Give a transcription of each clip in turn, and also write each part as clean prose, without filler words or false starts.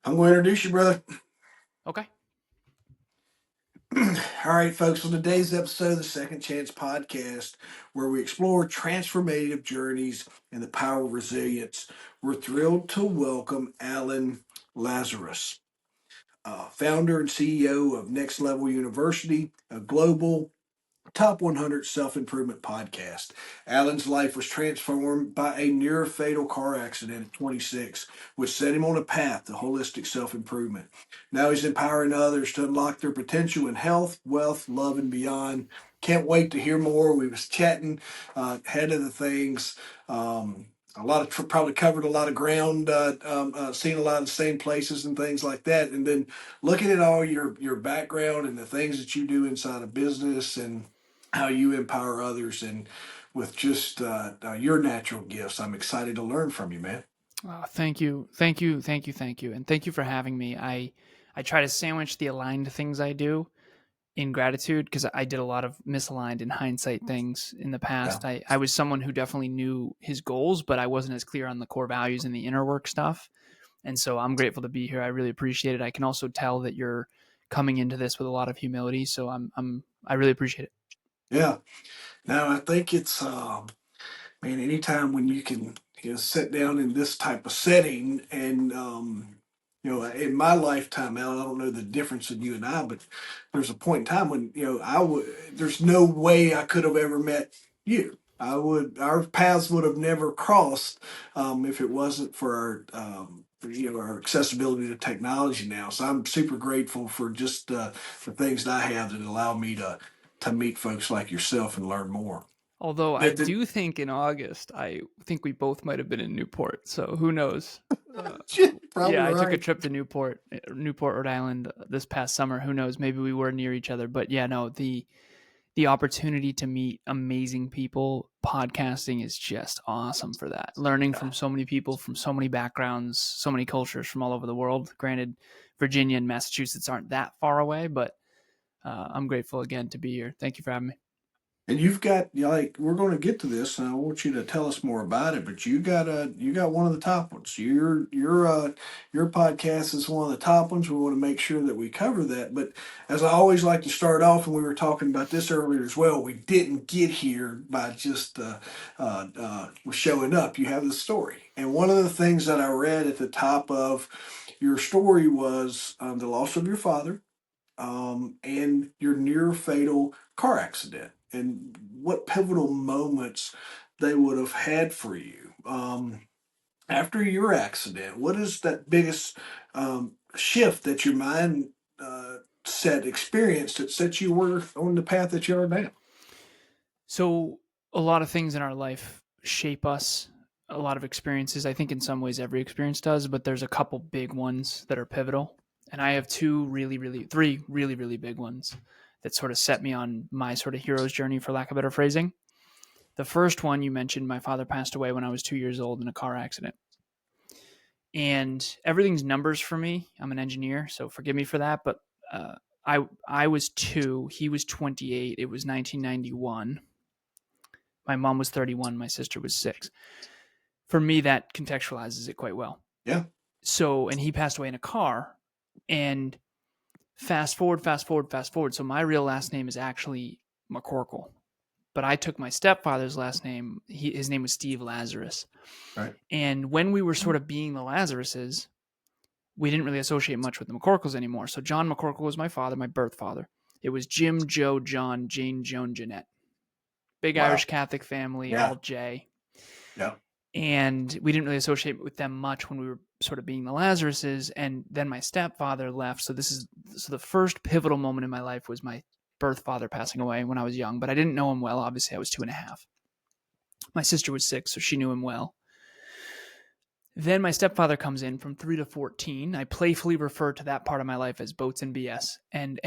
I'm going to introduce you, brother. Okay. All right, folks. On today's episode of the Second Chance Podcast, where we explore transformative journeys and the power of resilience, we're thrilled to welcome Alan Lazaros, founder and CEO of Next Level University, a global Top 100 Self Improvement Podcast. Alan's life was transformed by a near fatal car accident at 26, which set him on a path to holistic self improvement. Now he's empowering others to unlock their potential in health, wealth, love, and beyond. Can't wait to hear more. We was chatting ahead of the things. A lot of probably covered a lot of ground, seen a lot of the same places and things like that. And then looking at all your background and the things that you do inside of business and how you empower others and with just your natural gifts. I'm excited to learn from you, man. Thank you. Thank you. Thank you. Thank you. And thank you for having me. I try to sandwich the aligned things I do in gratitude because I did a lot of misaligned in hindsight things in the Yeah. past. I was someone who definitely knew his goals, but I wasn't as clear on the core values and the inner work stuff. And so I'm grateful to be here. I really appreciate it. I can also tell that you're coming into this with a lot of humility. So I really appreciate it. Yeah. Now I think it's man, anytime when you can sit down in this type of setting and in my lifetime, Alan, I don't know the difference in you and I, but there's a point in time when I would. There's no way I could have ever met you. Our paths would have never crossed if it wasn't for our accessibility to technology now. So I'm super grateful for just the things that I have that allow me to meet folks like yourself and learn more. Although I Did, did, do think in August, I think we both might have been in Newport. So who knows? Uh, Probably yeah, I took a right. trip to Newport, Rhode Island this past summer. Who knows? Maybe we were near each other. But yeah, no, the opportunity to meet amazing people, podcasting is just awesome for that. Learning Yeah. from so many people from so many backgrounds, so many cultures from all over the world. Granted, Virginia and Massachusetts aren't that far away, but I'm grateful again to be here. Thank you for having me. And you've got like we're going to get to this, and I want you to tell us more about it. But you got one of the top ones. Your podcast is one of the top ones. We want to make sure that we cover that. But as I always like to start off, and we were talking about this earlier as well, we didn't get here by just showing up. You have the story, and one of the things that I read at the top of your story was the loss of your father and your near fatal car accident and what pivotal moments they would have had for you. After your accident, what is that biggest shift that your mind set experienced that set you were on the path that you are now? So, a lot of things in our life shape us, a lot of experiences. I think in some ways every experience does, but there's a couple big ones that are pivotal. And I have three really, really big ones that sort of set me on my sort of hero's journey, for lack of better phrasing. The first one you mentioned, my father passed away when I was 2 years old in a car accident. And everything's numbers for me. I'm an engineer, so forgive me for that. But uh, I was two, he was 28. It was 1991. My mom was 31, my sister was 6. For me, that contextualizes it quite well. Yeah. So, and he passed away in a car. And fast forward, fast forward, fast forward. So, my real last name is actually McCorkle, but I took my stepfather's last name. His name was Steve Lazarus. Right. And when we were sort of being the Lazaruses, we didn't really associate much with the McCorkles anymore. So, John McCorkle was my father, my birth father. It was Jim, Joe, John, Jane, Joan, Jeanette. Big Wow. Irish Catholic family, Yeah. all J. Yeah. And we didn't really associate with them much when we were sort of being the Lazaruses. And then my stepfather left. So the first pivotal moment in my life was my birth father passing away when I was young, but I didn't know him well. Obviously, I was 2.5. My sister was 6, so she knew him well. Then my stepfather comes in from 3 to 14. I playfully refer to that part of my life as boats and BS. And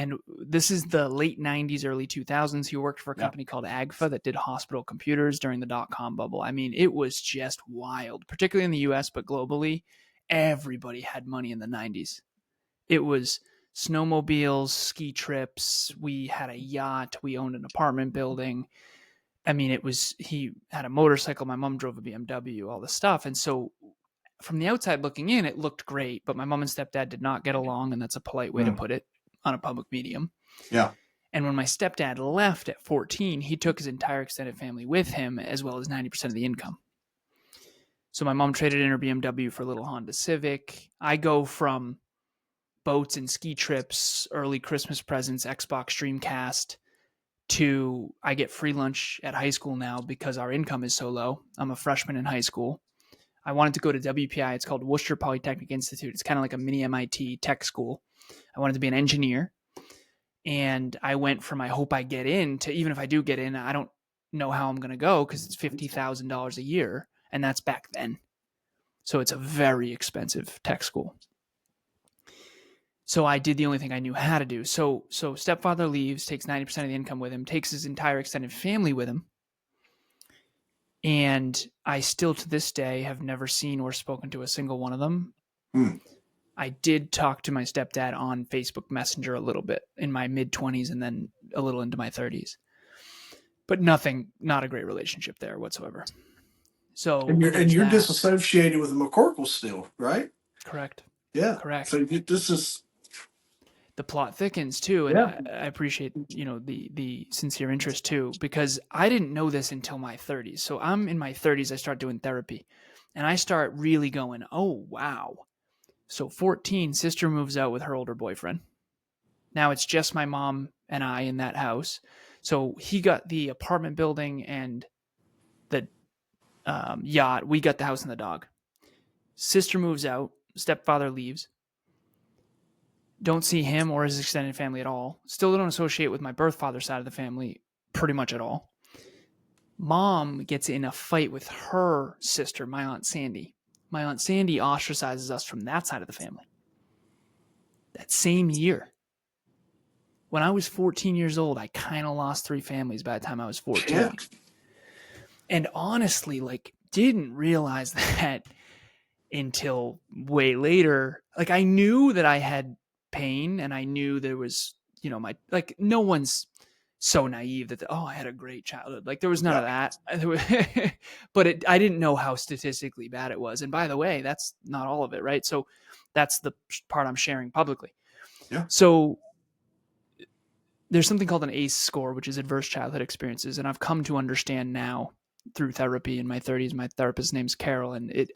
this is the late 90s, early 2000s. He worked for a Yeah. company called AGFA that did hospital computers during the dot-com bubble. I mean, it was just wild, particularly in the US, but globally, everybody had money in the 90s. It was snowmobiles, ski trips. We had a yacht. We owned an apartment building. I mean, he had a motorcycle. My mom drove a BMW, all this stuff. And so from the outside looking in, it looked great, but my mom and stepdad did not get along, and that's a polite way to Mm. put it on a public medium. Yeah. And when my stepdad left at 14, he took his entire extended family with him, as well as 90% of the income. So my mom traded in her BMW for a little Honda Civic. I go from boats and ski trips, early Christmas presents, Xbox Dreamcast, to I get free lunch at high school now because our income is so low. I'm a freshman in high school. I wanted to go to WPI. It's called Worcester Polytechnic Institute. It's kind of like a mini MIT tech school. I wanted to be an engineer. And I went from I hope I get in to even if I do get in, I don't know how I'm going to go because it's $50,000 a year. And that's back then. So it's a very expensive tech school. So I did the only thing I knew how to do. So stepfather leaves, takes 90% of the income with him, takes his entire extended family with him. And I still to this day have never seen or spoken to a single one of them. Mm. I did talk to my stepdad on Facebook Messenger a little bit in my mid-20s and then a little into my 30s. But not a great relationship there whatsoever. So And you're disassociated with the McCorkle still, right? Correct. Yeah. Correct. So this is the plot thickens too, and yeah. I appreciate the sincere interest too, because I didn't know this until my 30s. So I'm in my 30s. I start doing therapy, and I start really going, oh wow. So 14, sister moves out with her older boyfriend. Now it's just my mom and I in that house. So he got the apartment building and the yacht. We got the house and the dog. Sister moves out. Stepfather leaves. Don't see him or his extended family at all. Still don't associate with my birth father side of the family pretty much at all. Mom gets in a fight with her sister, my Aunt Sandy. My Aunt Sandy ostracizes us from that side of the family. That same year. When I was 14 years old, I kind of lost 3 families by the time I was 14. Yeah. And honestly, didn't realize that until way later. I knew that I had pain and I knew there was, no one's so naive that, I had a great childhood. There was none of that. But I didn't know how statistically bad it was. And by the way, that's not all of it, right? So that's the part I'm sharing publicly. Yeah. So there's something called an ACE score, which is adverse childhood experiences. And I've come to understand now through therapy in my 30s. My therapist's name's Carol. And it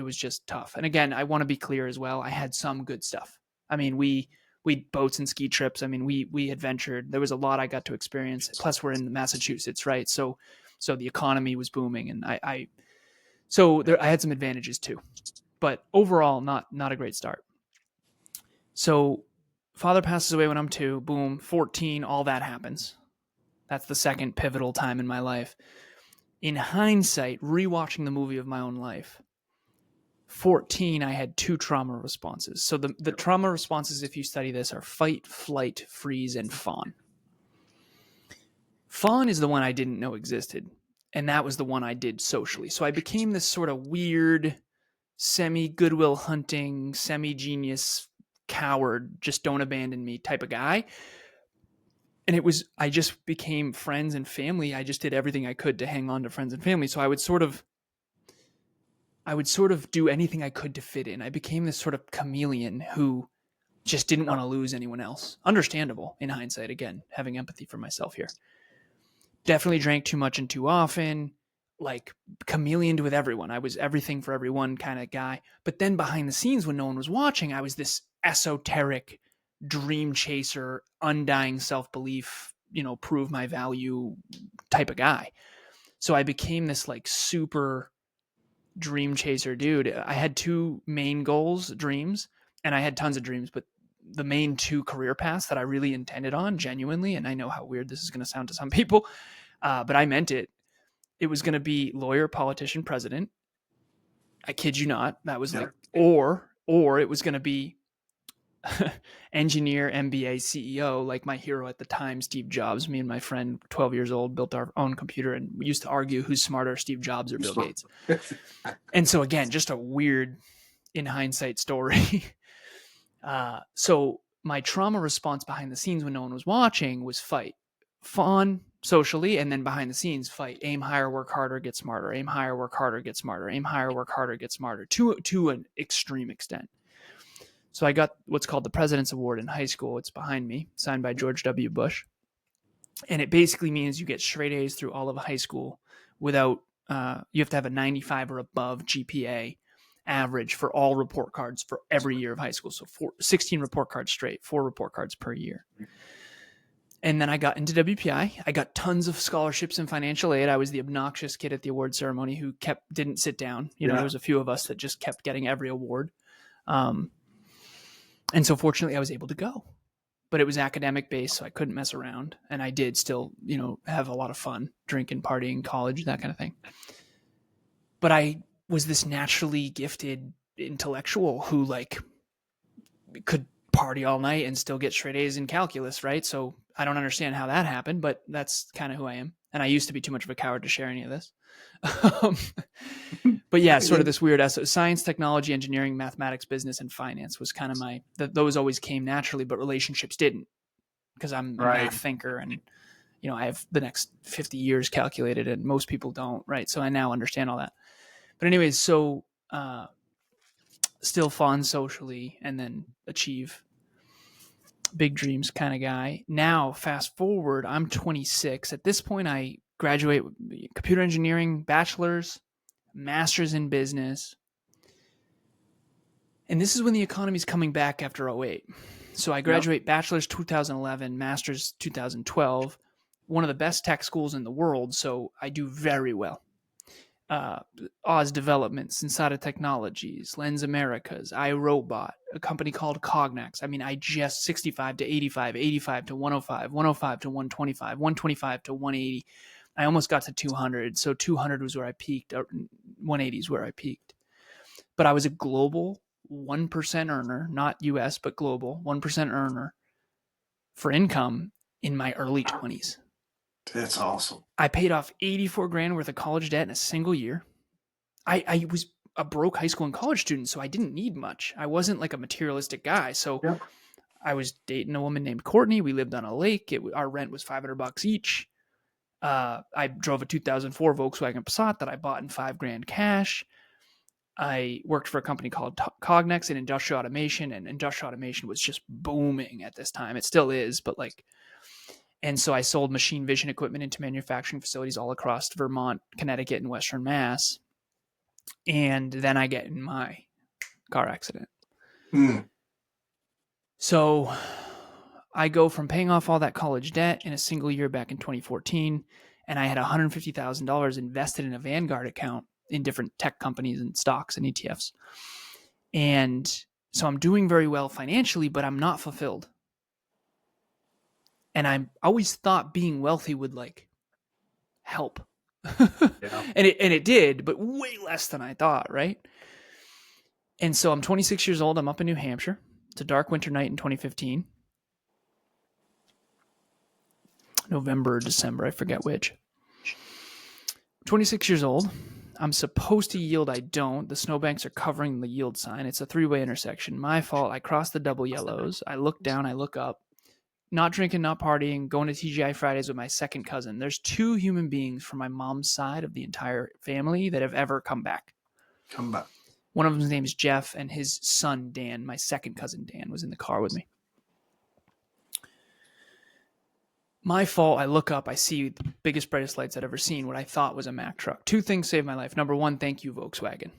was just tough. And again, I want to be clear as well. I had some good stuff. We boats and ski trips. We adventured. There was a lot I got to experience. Plus we're in Massachusetts, right? So the economy was booming, and I had some advantages too, but overall not a great start. So father passes away when I'm 2, boom, 14, all that happens. That's the second pivotal time in my life. In hindsight, rewatching the movie of my own life, 14, I had 2 trauma responses. So the trauma responses, if you study this, are fight, flight, freeze, and fawn. Fawn is the one I didn't know existed, and that was the one I did socially. So I became this sort of weird, semi-goodwill hunting, semi-genius coward, just don't abandon me type of guy. And I just became friends and family. I just did everything I could to hang on to friends and family. So I would sort of do anything I could to fit in. I became this sort of chameleon who just didn't want to lose anyone else. Understandable in hindsight, again, having empathy for myself here. Definitely drank too much and too often, chameleoned with everyone. I was everything for everyone kind of guy. But then behind the scenes, when no one was watching, I was this esoteric dream chaser, undying self-belief, prove my value type of guy. So I became this super dream chaser dude. I had 2 main dreams, and I had tons of dreams, but the main 2 career paths that I really intended on genuinely, and I know how weird this is going to sound to some people, but I meant it. It was going to be lawyer, politician, president. I kid you not. That was or it was going to be engineer, MBA, CEO, like my hero at the time, Steve Jobs. Me and my friend, 12 years old, built our own computer, and we used to argue who's smarter, Steve Jobs or Bill Gates. And so again, just a weird, in hindsight, story. So my trauma response behind the scenes when no one was watching was fight. fun socially, and then behind the scenes fight. Aim higher, work harder, get smarter. Aim higher, work harder, get smarter. Aim higher, work harder, get smarter, to an extreme extent. So I got what's called the President's Award in high school. It's behind me, signed by George W. Bush. And it basically means you get straight A's through all of high school without, you have to have a 95 or above GPA average for all report cards for every year of high school. So 16 report cards straight, 4 report cards per year. And then I got into WPI. I got tons of scholarships and financial aid. I was the obnoxious kid at the award ceremony who didn't sit down. There was a few of us that just kept getting every award. And so fortunately I was able to go, but it was academic based, so I couldn't mess around. And I did still, have a lot of fun, drinking, partying, college, that kind of thing. But I was this naturally gifted intellectual who could party all night and still get straight A's in calculus, right? So I don't understand how that happened, but that's kind of who I am. And I used to be too much of a coward to share any of this. But yeah, sort of this weird science, technology, engineering, mathematics, business, and finance was kind of those always came naturally, but relationships didn't, because I'm a math thinker, and I have the next 50 years calculated, and most people don't, right? So I now understand all that. But anyways, so still fun socially, and then achieve big dreams kind of guy. Now, fast forward, I'm 26. At this point, I graduate with computer engineering, bachelor's, master's in business. And this is when the economy's coming back after 2008. So I graduate bachelor's 2011, master's 2012, one of the best tech schools in the world. So I do very well. Oz Development, Sensata Technologies, Lens Americas, iRobot, a company called Cognax. I mean, I just 65 to 85, 85 to 105, 105 to 125, 125 to 180. I almost got to 200. So 200 was where I peaked. 180 is where I peaked. But I was a global 1% earner, not US, but global 1% earner for income in my early 20s. That's awesome. I paid off 84 grand worth of college debt in a single year. I was a broke high school and college student, so I didn't need much. I wasn't like a materialistic guy. So I was dating a woman named Courtney. We lived on a lake. Our rent was $500 each. I drove a 2004 Volkswagen Passat that I bought in $5,000 cash. I worked for a company called Cognex in industrial automation, and industrial automation was just booming at this time. It still is, but and so I sold machine vision equipment into manufacturing facilities all across Vermont, Connecticut, and Western Mass. And then I get in my car accident. So I go from paying off all that college debt in a single year back in 2014, and I had $150,000 invested in a Vanguard account in different tech companies and stocks and ETFs. And so I'm doing very well financially, but I'm not fulfilled. And I always thought being wealthy would help. And it did, but way less than I thought, right? And so I'm 26 years old. I'm up in New Hampshire. It's a dark winter night in 2015. November or December, I forget which. 26 years old. I'm supposed to yield. I don't. The snowbanks are covering the yield sign. It's a 3-way intersection. My fault. I crossed the double yellows. I look down. I look up. Not drinking, not partying, going to TGI Fridays with my second cousin. There's 2 human beings from my mom's side of the entire family that have ever come back. One of them's name is Jeff, and his son, Dan, my second cousin, Dan, was in the car with me. My fault. I look up. I see the biggest, brightest lights I'd ever seen, what I thought was a Mack truck. 2 things saved my life. Number 1, thank you, Volkswagen.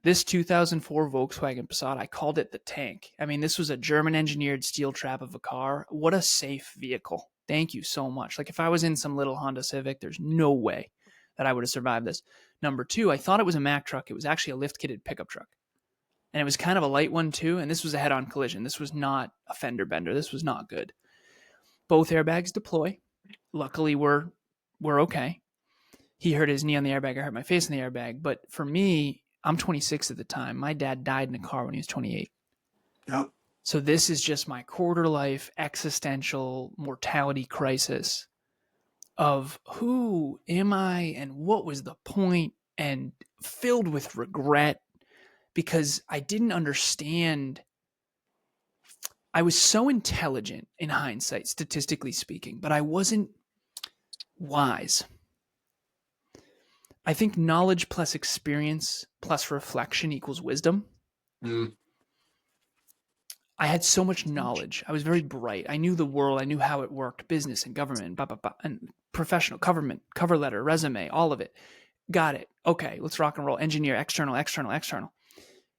This 2004 Volkswagen Passat, I called it the tank. I mean, this was a German-engineered steel trap of a car. What a safe vehicle. Thank you so much. If I was in some little Honda Civic, there's no way that I would have survived this. Number 2, I thought it was a Mack truck. It was actually a lift-kitted pickup truck. And it was kind of a light one, too. And this was a head-on collision. This was not a fender bender. This was not good. Both airbags deploy. Luckily, we're okay. He hurt his knee on the airbag. I hurt my face on the airbag. But for me, I'm 26 at the time. My dad died in a car when he was 28. Yep. So this is just my quarter life existential mortality crisis of who am I and what was the point, and filled with regret because I didn't understand. I was so intelligent in hindsight, statistically speaking, but I wasn't Whys. I think knowledge plus experience plus reflection equals wisdom. Mm. I had so much knowledge. I was very bright. I knew the world. I knew how it worked, business and government, blah, blah, blah, and professional, government, cover letter, resume, all of it. Got it. Okay, let's rock and roll. Engineer, external, external, external.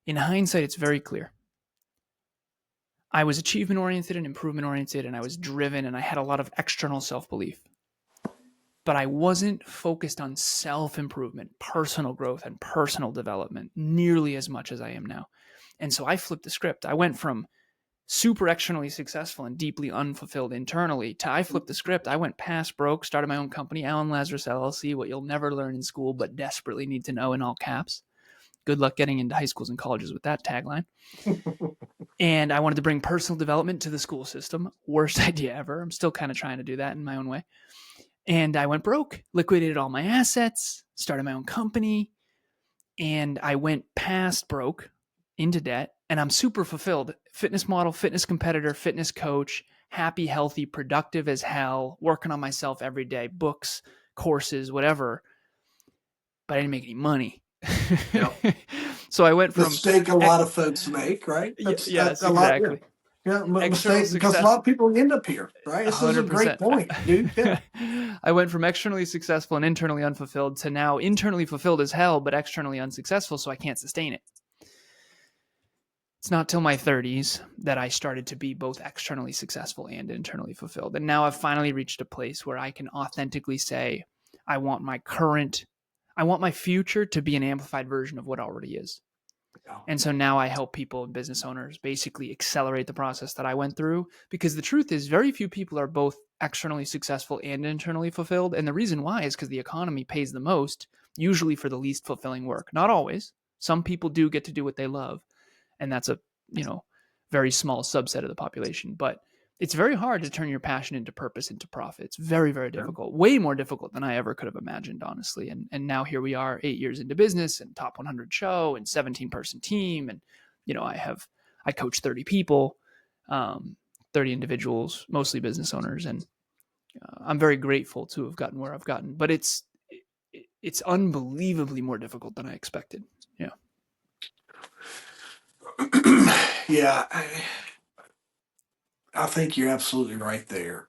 In hindsight, it's very clear. I was achievement oriented and improvement oriented, and I was driven, and I had a lot of external self belief. But I wasn't focused on self improvement, personal growth, and personal development nearly as much as I am now. And so I flipped the script. I went from super externally successful and deeply unfulfilled internally to I flipped the script. I went past broke, started my own company, Alan Lazaros LLC, what you'll never learn in school but desperately need to know in all caps. Good luck getting into high schools and colleges with that tagline. And I wanted to bring personal development to the school system. Worst idea ever. I'm still kind of trying to do that in my own way. And I went broke, liquidated all my assets, started my own company, and I went past broke into debt. And I'm super fulfilled. Fitness model, fitness competitor, fitness coach, happy, healthy, productive as hell, working on myself every day, books, courses, whatever. But I didn't make any money. Yep. So I went from Mistake a lot of folks make, right? That's yes, a lot. Yeah. exactly. Yeah, External mistake because a success, lot of people end up here, right? This is a great 100%. point, dude. Yeah. I went from externally successful and internally unfulfilled to now internally fulfilled as hell, but externally unsuccessful, so I can't sustain it. It's not till my 30s that I started to be both externally successful and internally fulfilled. And now I've finally reached a place where I can authentically say, I want my future to be an amplified version of what already is. Yeah. And so now I help people and business owners basically accelerate the process that I went through, because the truth is very few people are both externally successful and internally fulfilled. And the reason why is because the economy pays the most, usually for the least fulfilling work. Not always. Some people do get to do what they love, and that's a, very small subset of the population. But it's very hard to turn your passion into purpose, into profit. It's very, very difficult. Way more difficult than I ever could have imagined, honestly. And now here we are 8 years into business and top 100 show and 17-person team. And, I coach 30 people, 30 individuals, mostly business owners. And I'm very grateful to have gotten where I've gotten, but it's unbelievably more difficult than I expected. Yeah. Yeah, I think you're absolutely right there.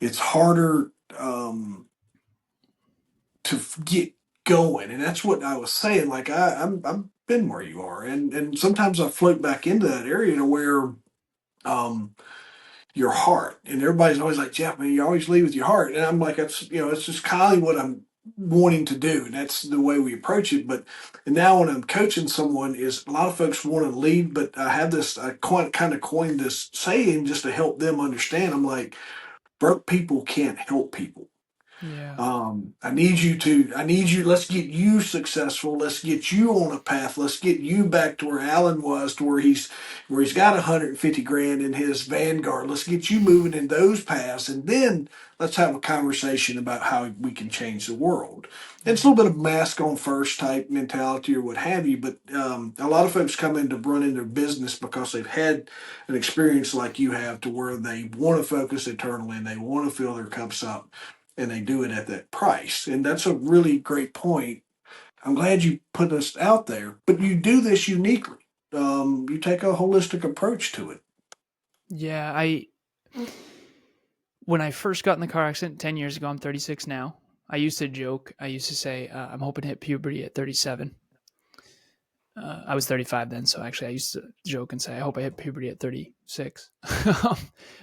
It's harder to get going, and that's what I was saying. Like I've been where you are, and sometimes I float back into that area to where um, your heart, and everybody's always like, Jeff, man, you always lead with your heart, and I'm like, that's it's just kind of what I'm wanting to do, and that's the way we approach it. But and now when I'm coaching someone, is a lot of folks want to lead, but I have this, kind of coined this saying just to help them understand. I'm like, broke people can't help people. Yeah. I need you, let's get you successful. Let's get you on a path. Let's get you back to where Alan was, to where he's got 150 grand in his Vanguard. Let's get you moving in those paths. And then let's have a conversation about how we can change the world. And it's a Mm-hmm. little bit of mask on first type mentality or what have you. But a lot of folks come in to run in their business because they've had an experience like you have, to where they want to focus internally and they want to fill their cups up, and they do it at that price. And that's a really great point. I'm glad you put us out there, but you do this uniquely. You take a holistic approach to it. Yeah, when I first got in the car accident 10 years ago, I'm 36 now. I used to joke. I used to say, I'm hoping to hit puberty at 37. I was 35 then, so actually I used to joke and say, I hope I hit puberty at 36.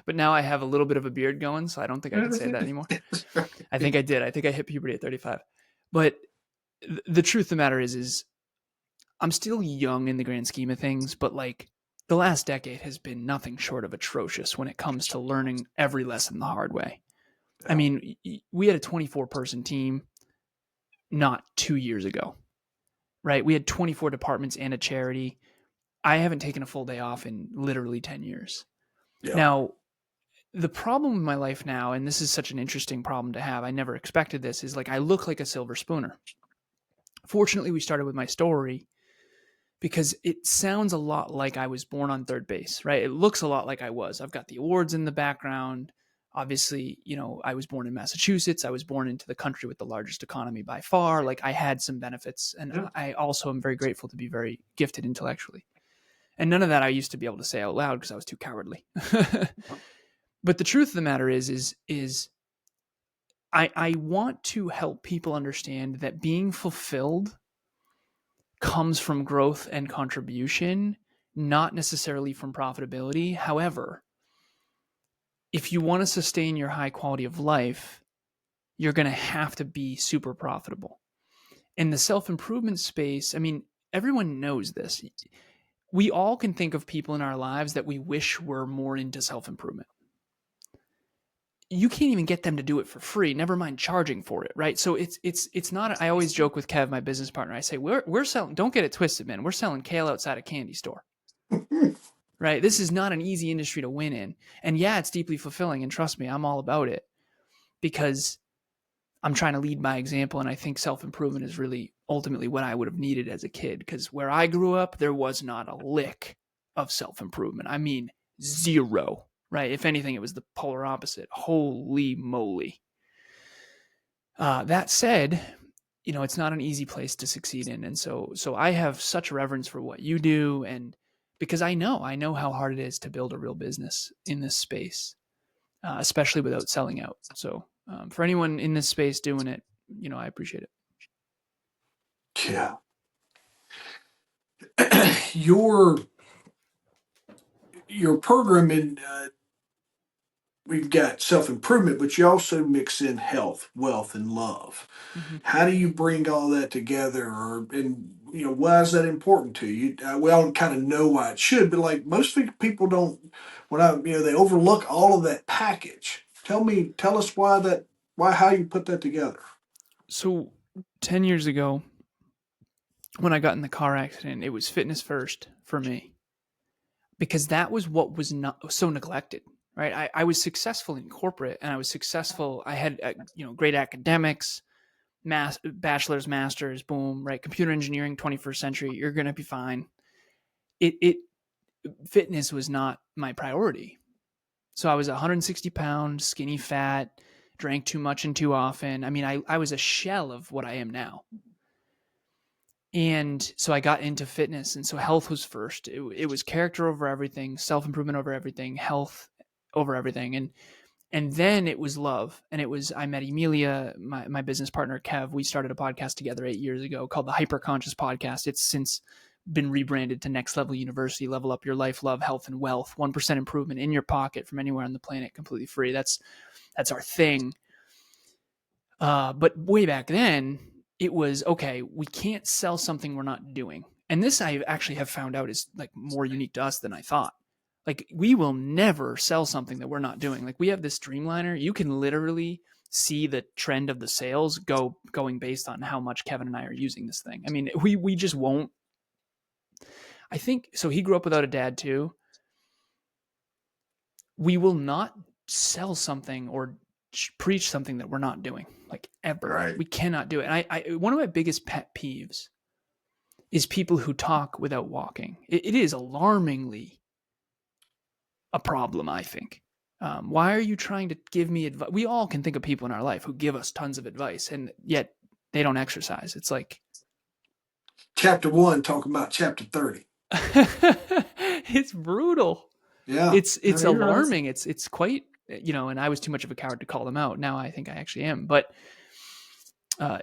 But now I have a little bit of a beard going, so I don't think I can say that anymore. I think I did. I think I hit puberty at 35. But the truth of the matter is I'm still young in the grand scheme of things, but like the last decade has been nothing short of atrocious when it comes to learning every lesson the hard way. I mean, we had a 24-person team not 2 years ago, right? We had 24 departments and a charity. I haven't taken a full day off in literally 10 years. Yeah. Now, the problem in my life now, and this is such an interesting problem to have, I never expected this, is like I look like a silver spooner. Fortunately, we started with my story because it sounds a lot like I was born on third base, right? It looks a lot like I was. I've got the awards in the background. Obviously, I was born in Massachusetts. I was born into the country with the largest economy by far. Like, I had some benefits, and Yeah. I also am very grateful to be very gifted intellectually. And none of that I used to be able to say out loud because I was too cowardly. But the truth of the matter is I want to help people understand that being fulfilled comes from growth and contribution, not necessarily from profitability. However, if you want to sustain your high quality of life, you're going to have to be super profitable. In the self improvement space, I mean, everyone knows this. We all can think of people in our lives that we wish were more into self improvement. You can't even get them to do it for free, never mind charging for it, right? So it's not. I always joke with Kev, my business partner. I say we're selling. Don't get it twisted, man. We're selling kale outside a candy store, right? This is not an easy industry to win in, and yeah, it's deeply fulfilling. And trust me, I'm all about it because I'm trying to lead by example, and I think self improvement is really ultimately what I would have needed as a kid. Because where I grew up, there was not a lick of self improvement. I mean, zero. Right? If anything, it was the polar opposite. Holy moly! That said, it's not an easy place to succeed in, and so I have such reverence for what you do, and because I know how hard it is to build a real business in this space, especially without selling out. So for anyone in this space doing it, I appreciate it. Yeah. your your program in we've got self improvement, but you also mix in health, wealth, and love. Mm-hmm. How do you bring all that together, or and why is that important to you? We all kind of know why it should, but like most people don't. When they overlook all of that package. Tell us why how you put that together. So 10 years ago, when I got in the car accident, it was fitness first for me because that was what was not so neglected. Right, I was successful in corporate, and I was successful. I had great academics, bachelor's, master's, boom, right? Computer engineering, 21st century, you're gonna be fine. It fitness was not my priority. So I was 160 pounds, skinny, fat, drank too much and too often. I mean, I was a shell of what I am now. And so I got into fitness. And so health was first. It was character over everything, self improvement over everything, health over everything. And then it was love. And it was, I met Emilia, my business partner, Kev. We started a podcast together 8 years ago called the Hyper Conscious Podcast. It's since been rebranded to Next Level University. Level up your life, love, health, and wealth. 1% improvement in your pocket from anywhere on the planet, completely free. That's our thing. But way back then, it was okay. We can't sell something we're not doing, and this I actually have found out is like more unique to us than I thought. Like, we will never sell something that we're not doing. Like, we have this Streamliner. You can literally see the trend of the sales going based on how much Kevin and I are using this thing. I mean, we just won't. I think so. He grew up without a dad too. We will not sell something or preach something that we're not doing, like, ever. Right. We cannot do it. And I one of my biggest pet peeves is people who talk without walking. It is alarmingly a problem, I think. Why are you trying to give me advice? We all can think of people in our life who give us tons of advice, and yet they don't exercise. It's like Chapter 1 talking about chapter 30. it's brutal. Yeah. It's No, you're right. alarming. It's quite, and I was too much of a coward to call them out. Now I think I actually am, but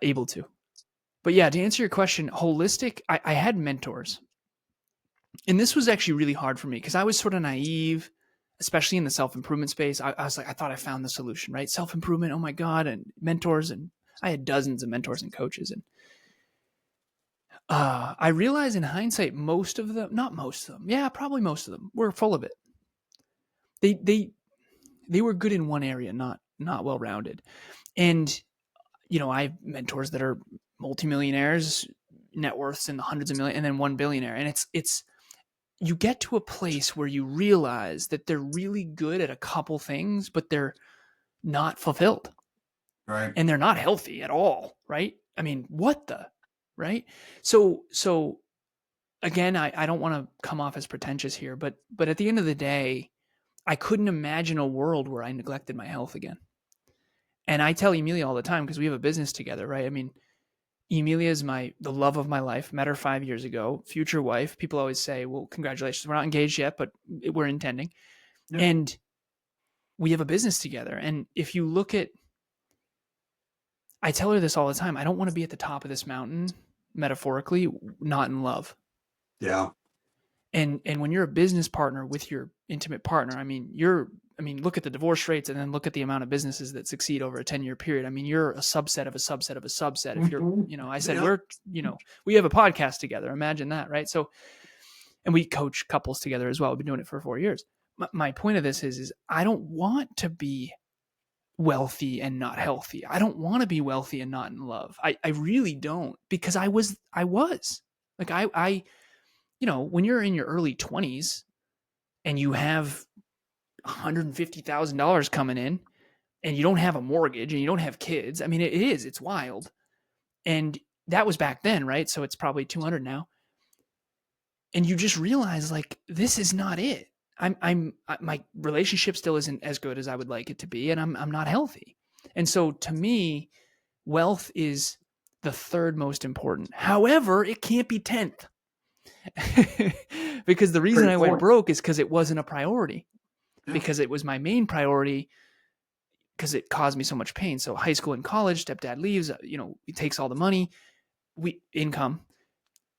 able to. But yeah, to answer your question, holistic, I had mentors. And this was actually really hard for me because I was sort of naive, especially in the self-improvement space. I was like, I thought I found the solution, right? Self-improvement, oh my God, and mentors. And I had dozens of mentors and coaches. And I realized in hindsight, most of them, not most of them, yeah, probably most of them were full of it. They were good in one area, not well-rounded. And, I have mentors that are multimillionaires, net worths in the hundreds of millions, and then one billionaire. And it's, you get to a place where you realize that they're really good at a couple things, but they're not fulfilled. Right. And they're not healthy at all. Right. I mean, what the, right? So again, I don't want to come off as pretentious here, but at the end of the day, I couldn't imagine a world where I neglected my health again. And I tell Emilia all the time because we have a business together, right? I mean, Emilia is the love of my life. Met her 5 years ago, future wife. People always say, "Well, congratulations. We're not engaged yet, but we're intending." Yeah. And we have a business together. And if you look at, I tell her this all the time. I don't want to be at the top of this mountain, metaphorically, not in love. Yeah. And when you're a business partner with your intimate partner, look at the divorce rates and then look at the amount of businesses that succeed over a 10-year period. I mean, you're a subset of a subset of a subset. If you're, Mhm. I said, Yeah. we have a podcast together. Imagine that, right? So, and we coach couples together as well. We've been doing it for 4 years. My point of this is I don't want to be wealthy and not healthy. I don't want to be wealthy and not in love. I really don't, because I was like, when you're in your early 20s and you have $150,000 coming in and you don't have a mortgage and you don't have kids. I mean, it's wild. And that was back then, right? So it's probably 200 now. And you just realize, like, this is not it. My relationship still isn't as good as I would like it to be, and I'm not healthy. And so to me, wealth is the third most important. However, it can't be 10th. Because the reason Great I went point. broke is because it wasn't a priority, Yeah. because it was my main priority, because it caused me so much pain. So high school and college, stepdad leaves, he takes all the money, income.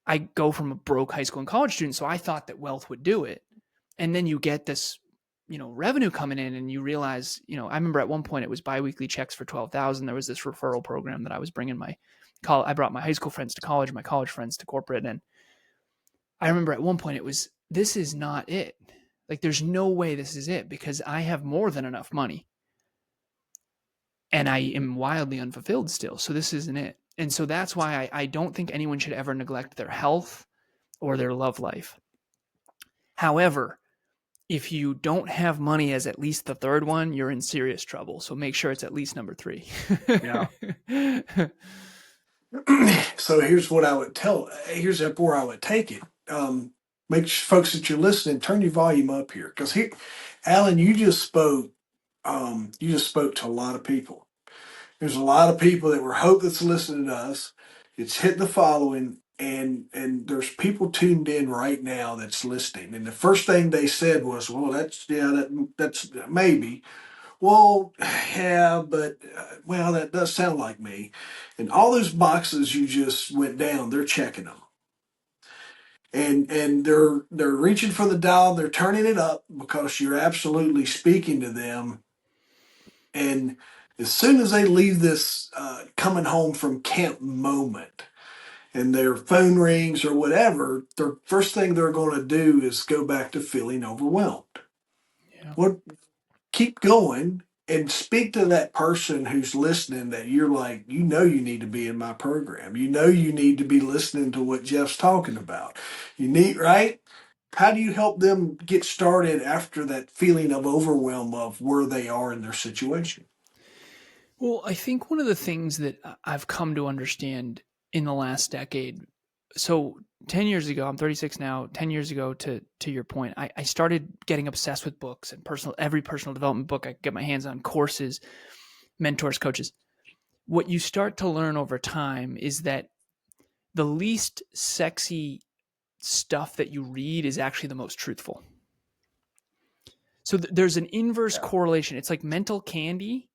I go from a broke high school and college student. So I thought that wealth would do it. And then you get this, revenue coming in, and you realize, I remember at one point it was biweekly checks for 12,000. There was this referral program that I was bringing I brought my high school friends to college, my college friends to corporate. And I remember at one point this is not it. Like, there's no way this is it, because I have more than enough money and I am wildly unfulfilled still. So this isn't it. And so that's why I don't think anyone should ever neglect their health or their love life. However, if you don't have money as at least the third one, you're in serious trouble. So make sure it's at least number 3. Yeah. So here's what I would tell. Here's where I would take it. Make sure, folks, that you're listening, turn your volume up here, because here, Alan, you just spoke. You just spoke to a lot of people. There's a lot of people that were hope that's listening to us. It's hit the following, and there's people tuned in right now that's listening. And the first thing they said was, "Well, that's maybe." Well, yeah, but well, that does sound like me. And all those boxes you just went down, they're checking them, and they're reaching for the dial, they're turning it up because you're absolutely speaking to them. And as soon as they leave this coming home from camp moment, and their phone rings or whatever, the first thing they're going to do is go back to feeling overwhelmed. Yeah. What keep going and speak to that person who's listening, that you're like, you need to be in my program. You need to be listening to what Jeff's talking about. You need, right? How do you help them get started after that feeling of overwhelm of where they are in their situation? Well, I think one of the things that I've come to understand in the last decade, so 10 years ago, I'm 36 now, 10 years ago, to your point, I started getting obsessed with books and every personal development book I could get my hands on, courses, mentors, coaches. What you start to learn over time is that the least sexy stuff that you read is actually the most truthful. So there's an inverse Yeah. correlation. It's like mental candy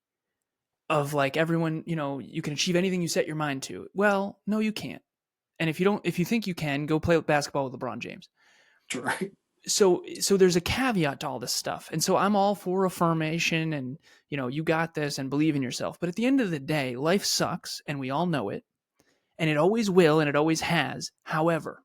of, like, everyone, you can achieve anything you set your mind to. Well, no, you can't. And if you think you can, go play basketball with LeBron James. That's right. So there's a caveat to all this stuff. And so I'm all for affirmation and, you got this and believe in yourself. But at the end of the day, life sucks and we all know it. And it always will and it always has. However,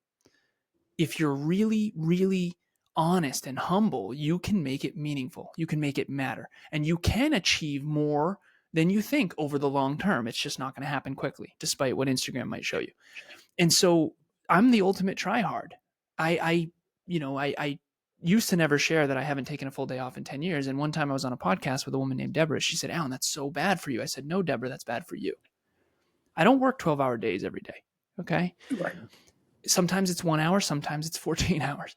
if you're really, really honest and humble, you can make it meaningful. You can make it matter. And you can achieve more than you think over the long term. It's just not going to happen quickly, despite what Instagram might show you. And so I'm the ultimate tryhard. I used to never share that I haven't taken a full day off in 10 years. And one time I was on a podcast with a woman named Deborah. She said, Alan, that's so bad for you. I said, no, Deborah, that's bad for you. I don't work 12-hour days every day. Okay. Right. Sometimes it's 1 hour, sometimes it's 14 hours.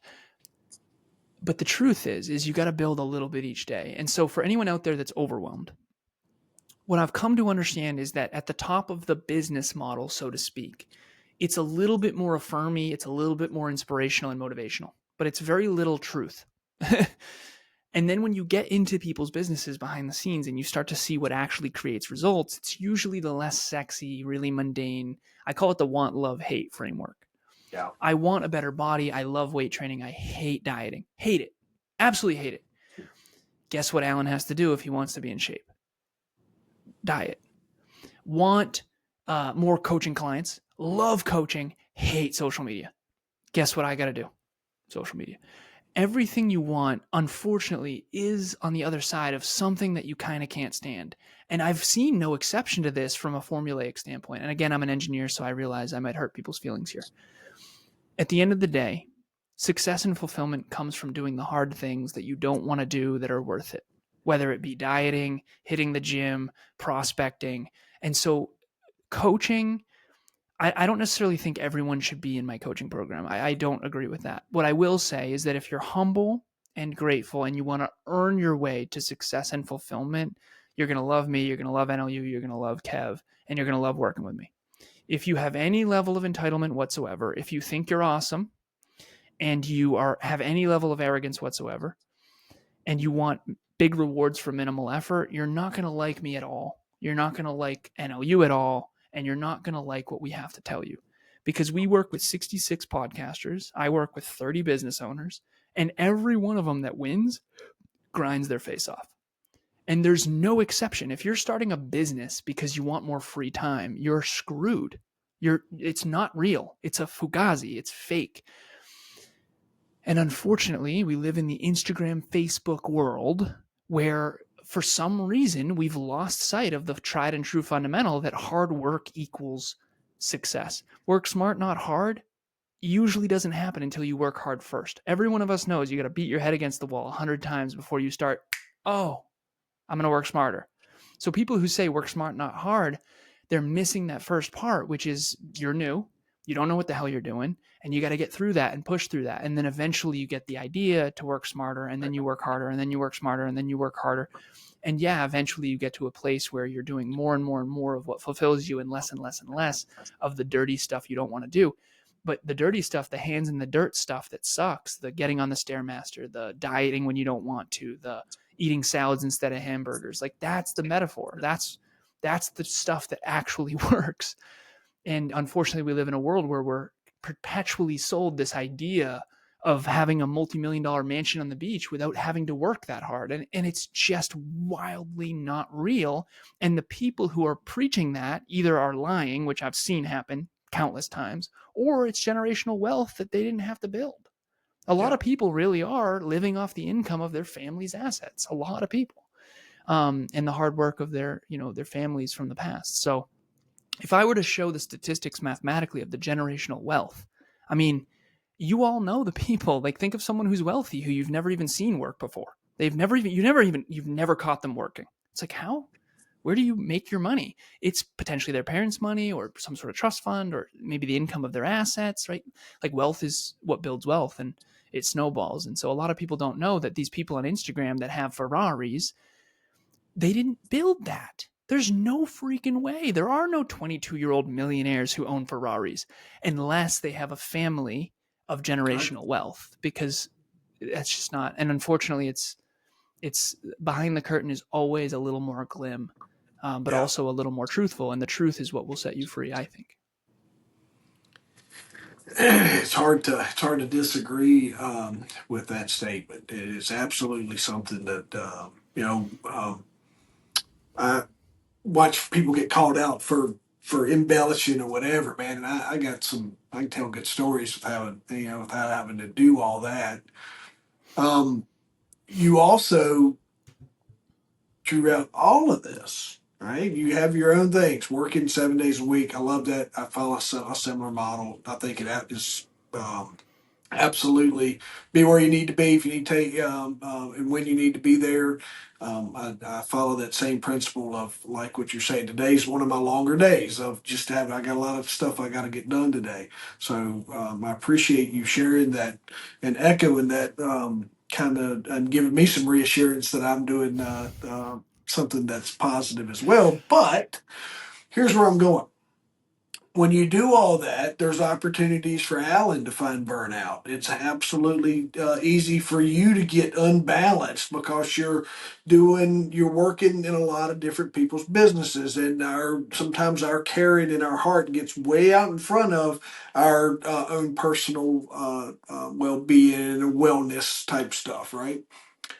But the truth is you got to build a little bit each day. And so for anyone out there that's overwhelmed, what I've come to understand is that at the top of the business model, so to speak, it's a little bit more affirming, it's a little bit more inspirational and motivational, but it's very little truth. And then when you get into people's businesses behind the scenes and you start to see what actually creates results, it's usually the less sexy, really mundane. I call it the want, love, hate framework. Yeah. I want a better body. I love weight training. I hate dieting. Hate it. Absolutely hate it. Guess what Alan has to do if he wants to be in shape? Diet. Want more coaching clients. Love coaching. Hate social media. Guess what I got to do? Social media. Everything you want, unfortunately, is on the other side of something that you kind of can't stand. And I've seen no exception to this from a formulaic standpoint. And again, I'm an engineer, so I realize I might hurt people's feelings here. At the end of the day, success and fulfillment comes from doing the hard things that you don't want to do that are worth it, whether it be dieting, hitting the gym, prospecting. And so coaching, I don't necessarily think everyone should be in my coaching program. I don't agree with that. What I will say is that if you're humble and grateful and you want to earn your way to success and fulfillment, you're going to love me, you're going to love NLU, you're going to love Kev, and you're going to love working with me. If you have any level of entitlement whatsoever, if you think you're awesome and you have any level of arrogance whatsoever, and you want big rewards for minimal effort, you're not going to like me at all. You're not going to like NLU at all. And you're not going to like what we have to tell you, because we work with 66 podcasters. I work with 30 business owners, and every one of them that wins grinds their face off. And there's no exception. If you're starting a business because you want more free time, you're screwed. It's not real. It's a fugazi. It's fake. And unfortunately, we live in the Instagram, Facebook world where for some reason we've lost sight of the tried and true fundamental that hard work equals success. Work smart, not hard, usually doesn't happen until you work hard first. Every one of us knows you got to beat your head against the wall 100 times before you start, oh, I'm going to work smarter. So people who say work smart, not hard, they're missing that first part, which is you're new. You don't know what the hell you're doing, and you got to get through that and push through that. And then eventually you get the idea to work smarter, and then you work harder, and then you work smarter, and then you work harder. And yeah, eventually you get to a place where you're doing more and more and more of what fulfills you and less and less of the dirty stuff you don't want to do. But the dirty stuff, the hands in the dirt stuff that sucks, the getting on the Stairmaster, the dieting when you don't want to, the eating salads instead of hamburgers, like that's the metaphor. That's the stuff that actually works. And unfortunately, we live in a world where we're perpetually sold this idea of having a multi-million-dollar mansion on the beach without having to work that hard. And it's just wildly not real. And the people who are preaching that either are lying, which I've seen happen countless times, or it's generational wealth that they didn't have to build. A lot of people really are living off the income of their family's assets. A lot of people, and the hard work of their families from the past. So if I were to show the statistics mathematically of the generational wealth, I mean, you all know the people. Like, think of someone who's wealthy who you've never even seen work before. You've never caught them working. It's like, how? Where do you make your money? It's potentially their parents' money or some sort of trust fund or maybe the income of their assets, right? Like, wealth is what builds wealth, and it snowballs. And so a lot of people don't know that these people on Instagram that have Ferraris, they didn't build that. There's no freaking way. There are no 22-year-old millionaires who own Ferraris unless they have a family of generational wealth, because that's just not. And unfortunately, it's behind the curtain is always a little more glim, but also a little more truthful. And the truth is what will set you free, I think. It's hard to disagree with that statement. It is absolutely something that I watch people get called out for embellishing or whatever, man. And I got some. I can tell good stories without having to do all that. You also, throughout all of this, right? You have your own things, working 7 days a week. I love that. I follow a similar model. I think it is absolutely be where you need to be if you need to take and when you need to be there. I follow that same principle of like what you're saying. Today's one of my longer days of just having. I got a lot of stuff I got to get done today. So I appreciate you sharing that and echoing that. kind of giving me some reassurance that I'm doing something that's positive as well. But here's where I'm going. When you do all that, there's opportunities for Alan to find burnout. It's absolutely easy for you to get unbalanced because you're working in a lot of different people's businesses, and sometimes our caring and our heart gets way out in front of our own personal well-being and wellness type stuff, right?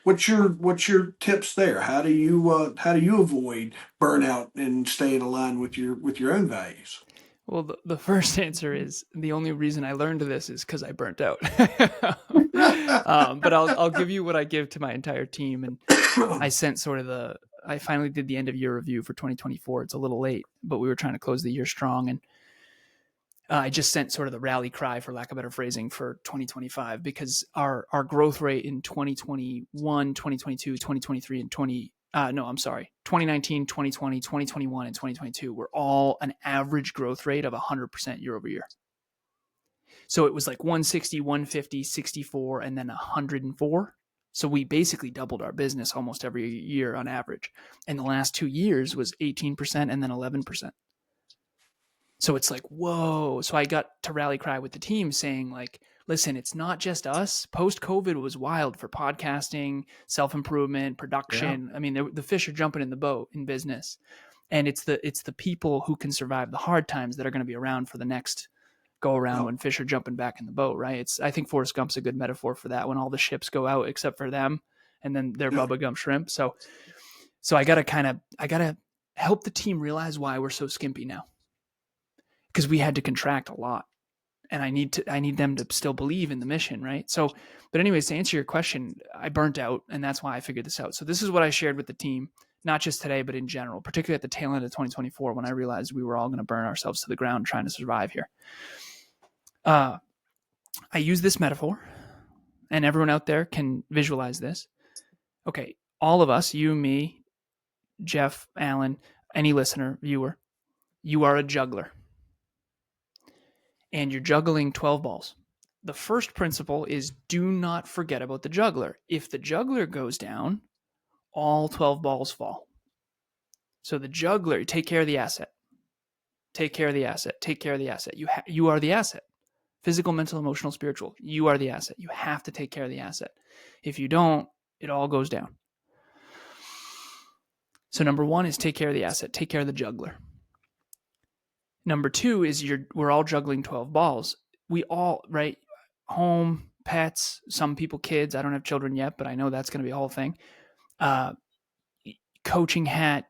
What's your tips there? How do you avoid burnout and stay in line with your own values? Well, the first answer is the only reason I learned this is because I burnt out. But I'll give you what I give to my entire team, and I sent I finally did the end of year review for 2024. It's a little late, but we were trying to close the year strong, and I just sent sort of the rally cry, for lack of better phrasing, for 2025, because our growth rate in 2021, 2022, 2023, and 2019, 2020, 2021, and 2022 were all an average growth rate of 100% year over year. So it was like 160, 150, 64, and then 104. So we basically doubled our business almost every year on average. And the last 2 years was 18% and then 11%. So it's like, whoa. So I got to rally cry with the team saying, like, listen, it's not just us. Post-COVID was wild for podcasting, self-improvement, production. Yeah. I mean, the fish are jumping in the boat in business. And it's the people who can survive the hard times that are going to be around for the next go around when fish are jumping back in the boat, right? I think Forrest Gump's a good metaphor for that, when all the ships go out except for them, and then they're Bubba Gump shrimp. So I gotta help the team realize why we're so skimpy now. Because we had to contract a lot, and I need them to still believe in the mission, right? So, but anyways, to answer your question, I burnt out, and that's why I figured this out. So this is what I shared with the team, not just today, but in general, particularly at the tail end of 2024, when I realized we were all going to burn ourselves to the ground trying to survive here. I use this metaphor, and everyone out there can visualize this. Okay, all of us, you, me, Jeff, Alan, any listener, viewer, you are a juggler. And you're juggling 12 balls. The first principle is do not forget about the juggler. If the juggler goes down, all 12 balls fall. So the juggler, take care of the asset. Take care of the asset. Take care of the asset. You are the asset. Physical, mental, emotional, spiritual. You are the asset. You have to take care of the asset. If you don't, it all goes down. So number one is take care of the asset. Take care of the juggler. Number two is we're all juggling 12 balls. We all, right? Home, pets, some people, kids. I don't have children yet, but I know that's going to be a whole thing. Coaching hat,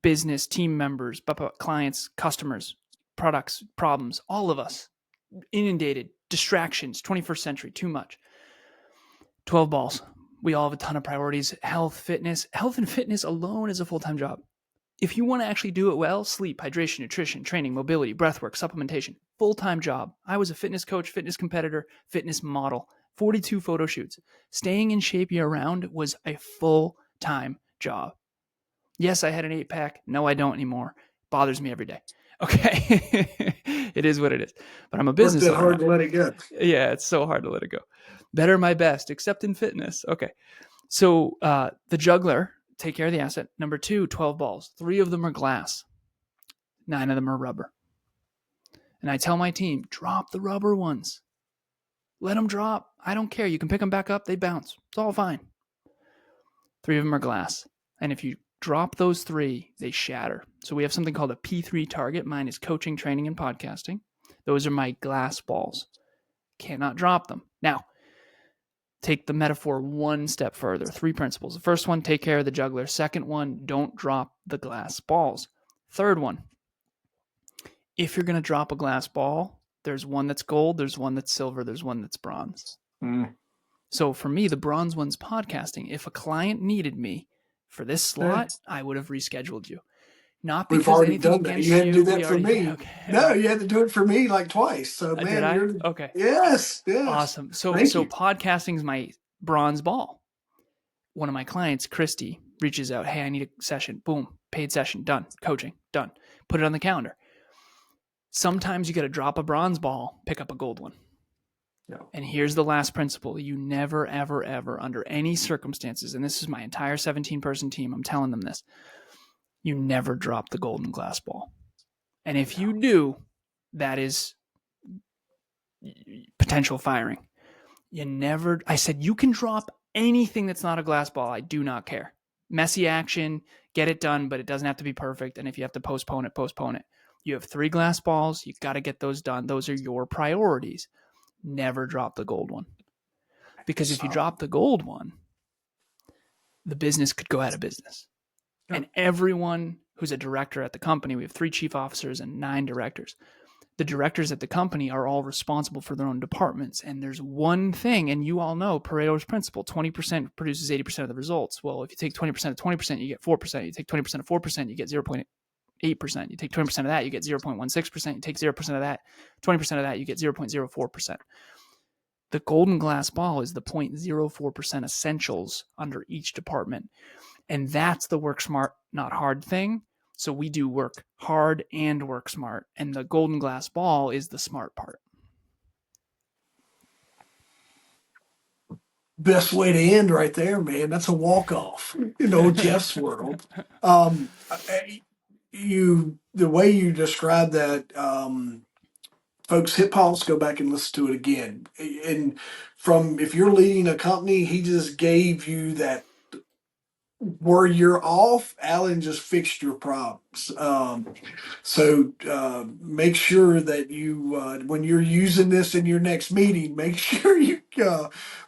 business, team members, clients, customers, products, problems, all of us inundated, distractions, 21st century, too much. 12 balls. We all have a ton of priorities. Health and fitness alone is a full-time job. If you want to actually do it well, sleep, hydration, nutrition, training, mobility, breathwork, supplementation, full-time job. I was a fitness coach, fitness competitor, fitness model, 42 photo shoots. Staying in shape year-round was a full-time job. Yes, I had an 8-pack. No, I don't anymore. Bothers me every day. Okay. It is what it is. But I'm a business owner. It's hard to let it go. Yeah, it's so hard to let it go. Better my best, except in fitness. Okay. So the juggler, take care of the asset. Number two, 12 balls. 3 of them are glass. 9 of them are rubber. And I tell my team, drop the rubber ones. Let them drop. I don't care. You can pick them back up. They bounce. It's all fine. 3 of them are glass. And if you drop those 3, they shatter. So we have something called a P3 target. Mine is coaching, training, and podcasting. Those are my glass balls. Cannot drop them. Now, take the metaphor one step further. 3 principles. The first one, take care of the juggler. Second one, don't drop the glass balls. Third one, if you're going to drop a glass ball, there's one that's gold, there's one that's silver, there's one that's bronze. So for me, the bronze one's podcasting. If a client needed me for this slot, I would have rescheduled you. Not because we've already anything done that. against You had to do that we for already, me. okay. No, you had to do it for me like twice. So man, did I? you're Okay. Yes. Awesome. So you. podcasting is my bronze ball. One of my clients, Christy, reaches out. Hey, I need a session. Boom. Paid session. Done. Coaching. Done. Put it on the calendar. Sometimes you got to drop a bronze ball, pick up a gold one. Yeah. And here's the last principle. You never, ever, ever, under any circumstances, and this is my entire 17-person team, I'm telling them this, you never drop the golden glass ball. And if you do, that is potential firing. I said, you can drop anything that's not a glass ball. I do not care. Messy action, get it done, but it doesn't have to be perfect. And if you have to postpone it, postpone it. You have 3 glass balls. You got to get those done. Those are your priorities. Never drop the gold one. Because if you drop the gold one, the business could go out of business. Yeah. And everyone who's a director at the company, we have 3 chief officers and 9 directors. The directors at the company are all responsible for their own departments. And there's one thing, and you all know Pareto's principle, 20% produces 80% of the results. Well, if you take 20% of 20%, you get 4%. You take 20% of 4%, you get 0.8%. You take 20% of that, you get 0.16%. You take 0% of that, 20% of that, you get 0.04%. The golden glass ball is the 0.04% essentials under each department. And that's the work smart, not hard thing. So we do work hard and work smart. And the golden glass ball is the smart part. Best way to end right there, man. That's a walk off. Jeff's world. The way you describe that, folks, hit pause, go back and listen to it again. And from if you're leading a company, he just gave you that where you're off. Alan just fixed your problems. So make sure that you, when you're using this in your next meeting, make sure you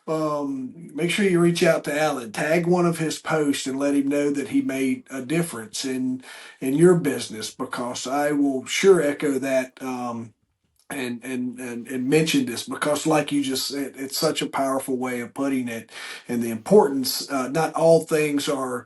reach out to Alan, tag one of his posts, and let him know that he made a difference in your business. Because I will sure echo that. And mention this because, like you just said, it's such a powerful way of putting it, and the importance. Not all things are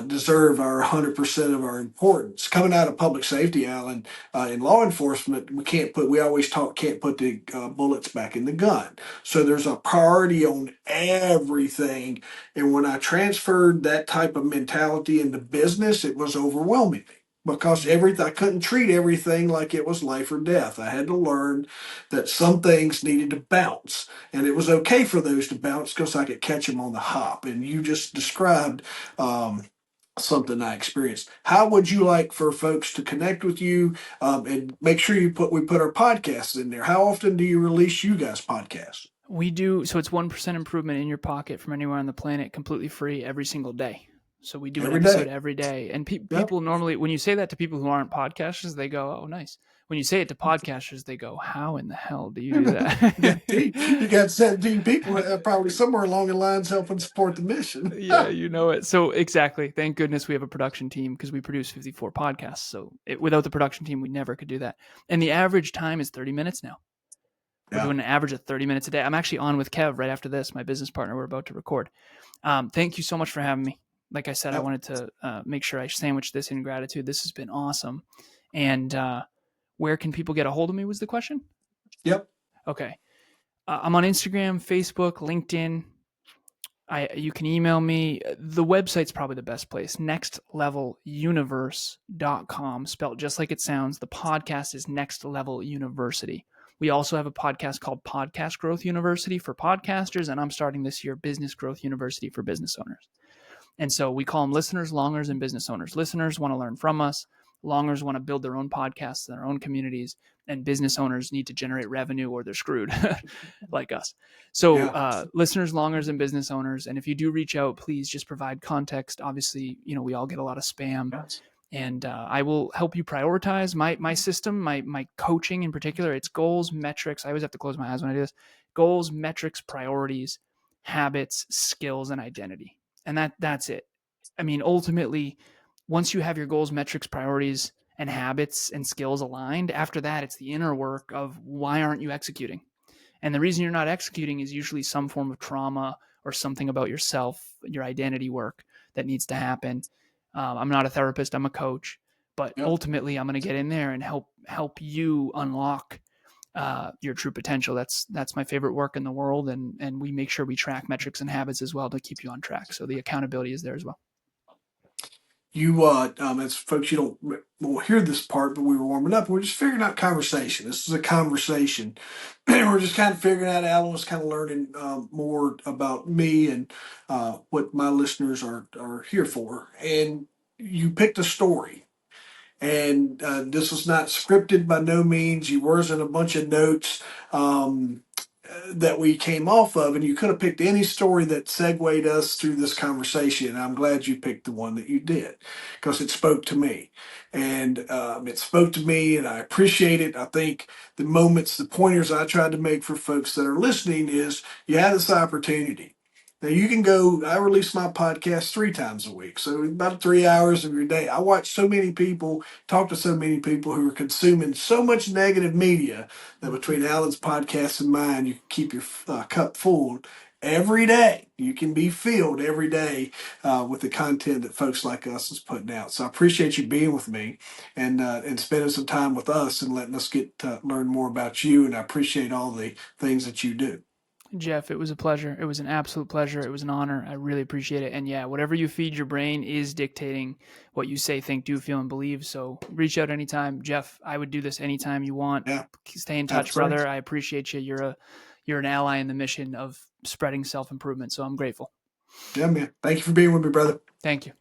deserve our 100% of our importance. Coming out of public safety, Alan, in law enforcement, we always talk can't put the bullets back in the gun. So there's a priority on everything, and when I transferred that type of mentality into business, it was overwhelming because I couldn't treat everything like it was life or death. I had to learn that some things needed to bounce, and it was okay for those to bounce because I could catch them on the hop. And you just described something I experienced. How would you like for folks to connect with you, and make sure we put our podcasts in there? How often do you release you guys podcasts? We do. So it's 1% improvement in your pocket from anywhere on the planet, completely free every single day. So we do an Every episode day. every day. And Yep. people normally, when you say that to people who aren't podcasters, they go, oh, nice. When you say it to podcasters, they go, how in the hell do you do that? You got 17 people probably somewhere along the lines helping support the mission. Yeah, you know it. So exactly. Thank goodness we have a production team because we produce 54 podcasts. So without the production team, we never could do that. And the average time is 30 minutes now. We're doing an average of 30 minutes a day. I'm actually on with Kev right after this, my business partner. We're about to record. Thank you so much for having me. Like I said, I wanted to make sure I sandwich this in gratitude. This has been awesome. And where can people get a hold of me was the question? Yep. Okay. I'm on Instagram, Facebook, LinkedIn. You can email me. The website's probably the best place. nextleveluniverse.com, spelled just like it sounds. The podcast is Next Level University. We also have a podcast called Podcast Growth University for podcasters, and I'm starting this year Business Growth University for business owners. And so we call them listeners, longers, and business owners. Listeners want to learn from us. Longers want to build their own podcasts in their own communities, and business owners need to generate revenue or they're screwed like us. So listeners, longers, and business owners. And if you do reach out, please just provide context. Obviously, we all get a lot of spam. Yes. And I will help you prioritize my system, my coaching in particular. It's goals, metrics. I always have to close my eyes when I do this. Goals, metrics, priorities, habits, skills, and identity. And that's it. I mean, ultimately, once you have your goals, metrics, priorities, and habits and skills aligned, after that, it's the inner work of why aren't you executing? And the reason you're not executing is usually some form of trauma or something about yourself, your identity work that needs to happen. I'm not a therapist, I'm a coach, but ultimately I'm going to get in there and help you unlock your true potential. That's my favorite work in the world. And we make sure we track metrics and habits as well to keep you on track. So the accountability is there as well. as folks, you won't hear this part, but we were warming up. We're just figuring out conversation. This is a conversation. We're just kind of figuring out. Alan was kind of learning more about me and what my listeners are here for. And you picked a story, and this was not scripted by no means. You wasn't a bunch of notes. That we came off of, and you could have picked any story that segued us through this conversation. And I'm glad you picked the one that you did because it spoke to me, and it spoke to me, and I appreciate it. I think the moments, the pointers I tried to make for folks that are listening is you have this opportunity. Now you can go. I release my podcast 3 times a week, so about 3 hours of your day. I watch so many people, talk to so many people who are consuming so much negative media that between Alan's podcast and mine, you can keep your cup full every day. You can be filled every day with the content that folks like us is putting out. So I appreciate you being with me and spending some time with us and letting us get to learn more about you. And I appreciate all the things that you do. Jeff, it was a pleasure. It was an absolute pleasure. It was an honor. I really appreciate it. And yeah, whatever you feed your brain is dictating what you say, think, do, feel, and believe. So reach out anytime. Jeff, I would do this anytime you want. Yeah, Stay in touch, absolutely. brother. I appreciate you. You're an ally in the mission of spreading self-improvement. So I'm grateful. Yeah, man. Thank you for being with me, brother. Thank you.